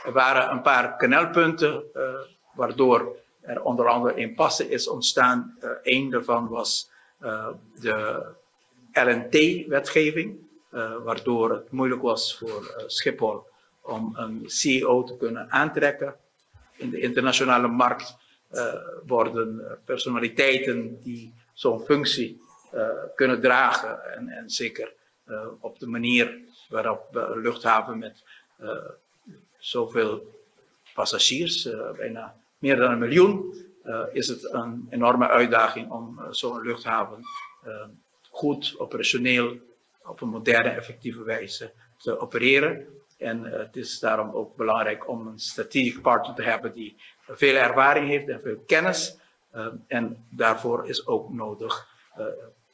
Er waren een paar knelpunten waardoor er onder andere impasse is ontstaan. Eén daarvan was de LNT-wetgeving, waardoor het moeilijk was voor Schiphol om een CEO te kunnen aantrekken. In de internationale markt worden personaliteiten die zo'n functie kunnen dragen en zeker op de manier waarop een luchthaven met zoveel passagiers, bijna meer dan 1 miljoen, is het een enorme uitdaging om zo'n luchthaven goed operationeel op een moderne effectieve wijze te opereren. En het is daarom ook belangrijk om een strategic partner te hebben die veel ervaring heeft en veel kennis. En daarvoor is ook nodig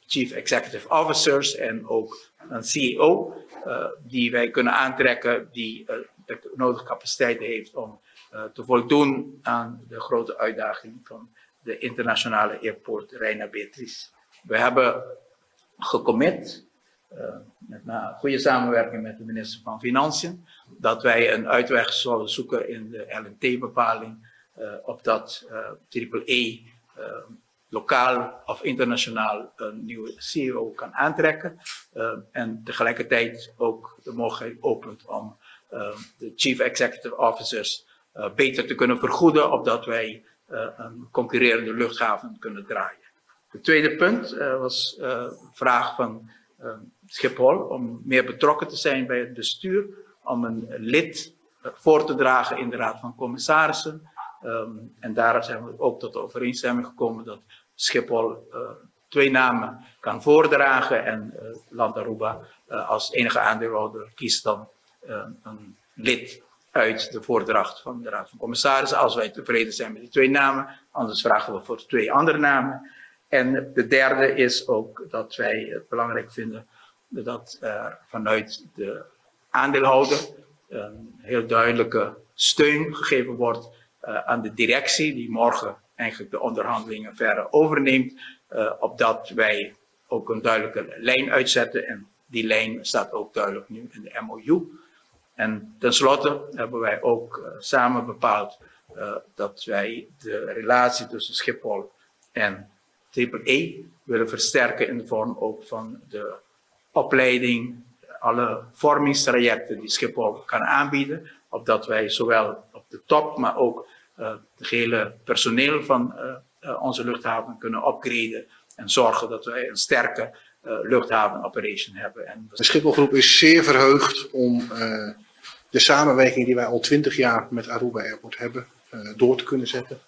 Chief Executive Officers en ook een CEO die wij kunnen aantrekken die de nodige capaciteit heeft om te voldoen aan de grote uitdaging van de internationale airport Reina Beatrice. We hebben gecommit, met een goede samenwerking met de minister van Financiën, dat wij een uitweg zullen zoeken in de LNT-bepaling, opdat AAA lokaal of internationaal een nieuwe CEO kan aantrekken en tegelijkertijd ook de mogelijkheid opent om de Chief Executive Officers beter te kunnen vergoeden, opdat wij een concurrerende luchthaven kunnen draaien. Het tweede punt was de vraag van Schiphol om meer betrokken te zijn bij het bestuur, om een lid voor te dragen in de Raad van Commissarissen. En daar zijn we ook tot de overeenstemming gekomen dat Schiphol 2 namen kan voordragen en Land Aruba als enige aandeelhouder kiest dan een lid uit de voordracht van de Raad van Commissarissen. Als wij tevreden zijn met die 2 namen, anders vragen we voor 2 andere namen. En de derde is ook dat wij het belangrijk vinden dat vanuit de aandeelhouder een heel duidelijke steun gegeven wordt aan de directie, die morgen eigenlijk de onderhandelingen verder overneemt, opdat wij ook een duidelijke lijn uitzetten. En die lijn staat ook duidelijk nu in de MOU. En tenslotte hebben wij ook samen bepaald dat wij de relatie tussen Schiphol en AAA willen versterken in de vorm ook van de opleiding, alle vormingstrajecten die Schiphol kan aanbieden, opdat wij zowel op de top, maar ook het hele personeel van onze luchthaven kunnen upgraden en zorgen dat wij een sterke luchthavenoperation hebben. En de Schiphol Groep is zeer verheugd om de samenwerking die wij al 20 jaar met Aruba Airport hebben door te kunnen zetten.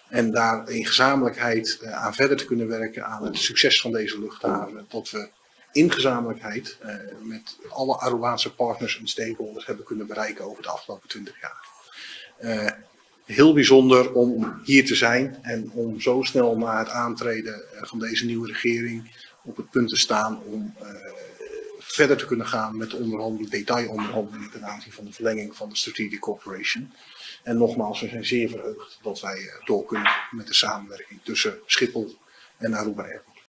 En daar in gezamenlijkheid aan verder te kunnen werken aan het succes van deze luchthaven. Dat we in gezamenlijkheid met alle Arubaanse partners en stakeholders hebben kunnen bereiken over de afgelopen 20 jaar. Heel bijzonder om hier te zijn en om zo snel na het aantreden van deze nieuwe regering op het punt te staan om verder te kunnen gaan met de detailonderhandelingen ten aanzien van de verlenging van de Strategic Cooperation. En nogmaals, we zijn zeer verheugd dat wij door kunnen met de samenwerking tussen Schiphol en Aruba Airport.